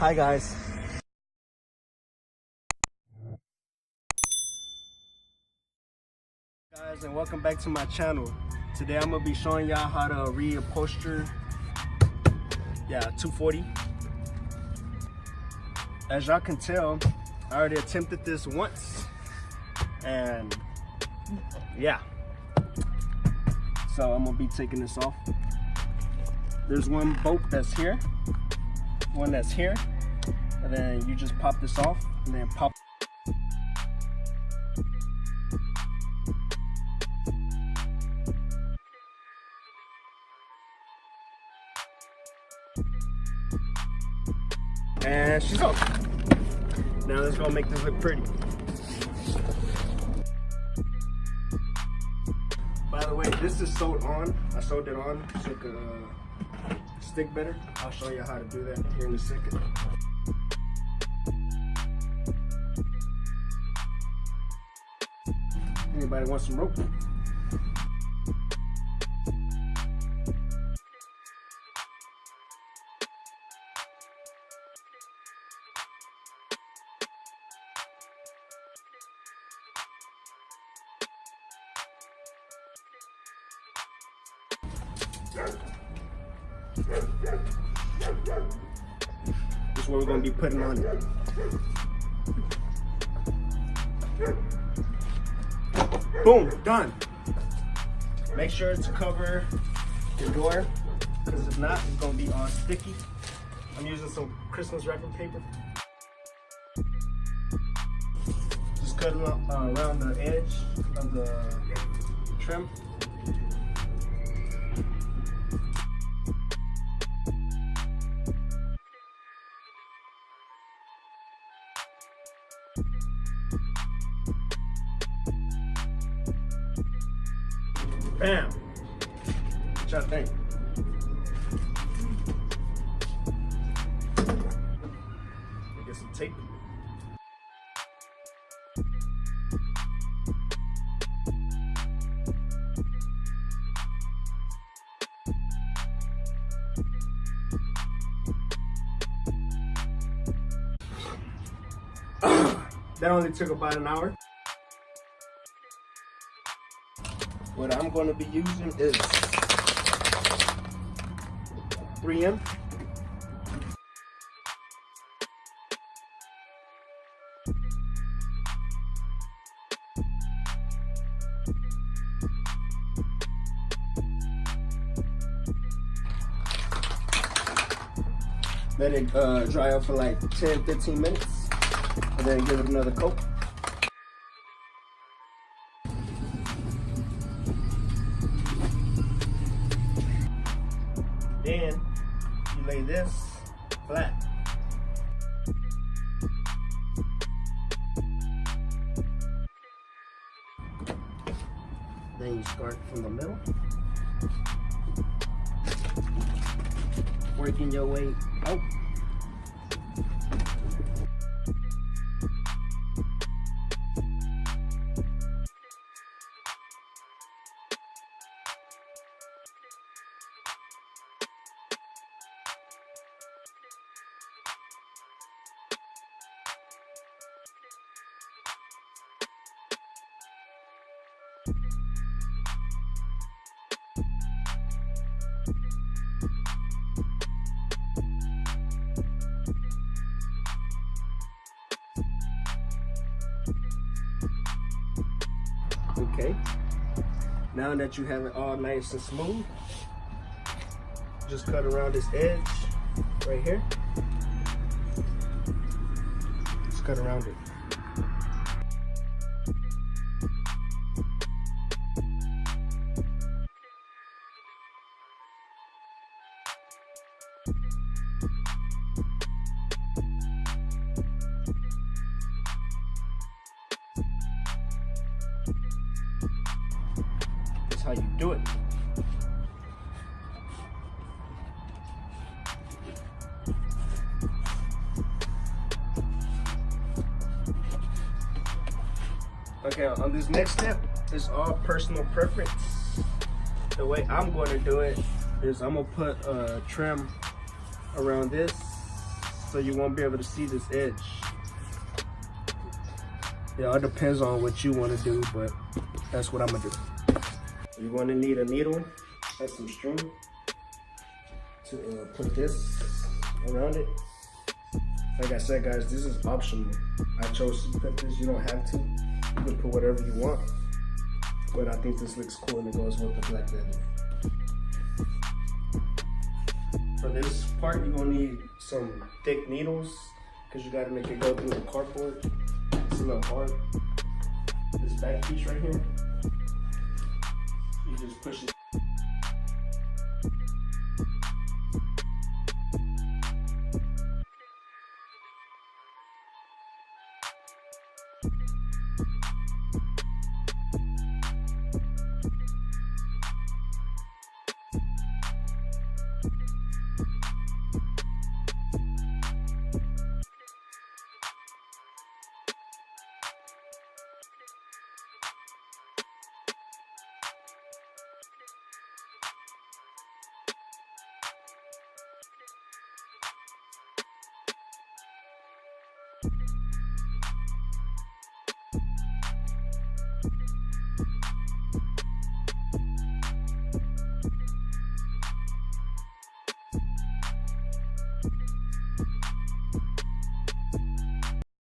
Hi guys. Guys, and welcome back to my channel. Today I'm gonna be showing y'all how to reupholster 240. As y'all can tell, I already attempted this once, and yeah. So I'm gonna be taking this off. There's one bolt that's here, one that's here, and then you just pop this off and then pop. And she's off. Now let's go make this look pretty. By the way, this is sewed on. I sewed it on so it could stick better. I'll show you how to do that here in a second. Anybody want some rope? This is what we're going to be putting on it. Boom, done. Make sure to cover the door, because if not, it's going to be all sticky. I'm using some Christmas wrapping paper. Just cut around the edge of the trim. Bam! What y'all think? Get some tape. That only took about an hour. What I'm going to be using is 3M. Let it dry out for like 10-15 minutes, and then give it another coat. Then you lay this flat. Then you start from the middle, working your way out. Okay, now that you have it all nice and smooth, just cut around this edge right here. Just cut around it. That's how you do it. Okay, on this next step, it's all personal preference. The way I'm going to do it is I'm going to put a trim around this so you won't be able to see this edge. It all depends on what you want to do, but that's what I'm gonna do. You're going to need a needle and some string to put this around it. Like I said, guys, this is optional. I chose to put this. You don't have to. You can put whatever you want. But I think this looks cool and it goes with the black leather. For this part, you're gonna need some thick needles because you gotta make it go through the cardboard. It's a little hard. This back piece right here, you just push it.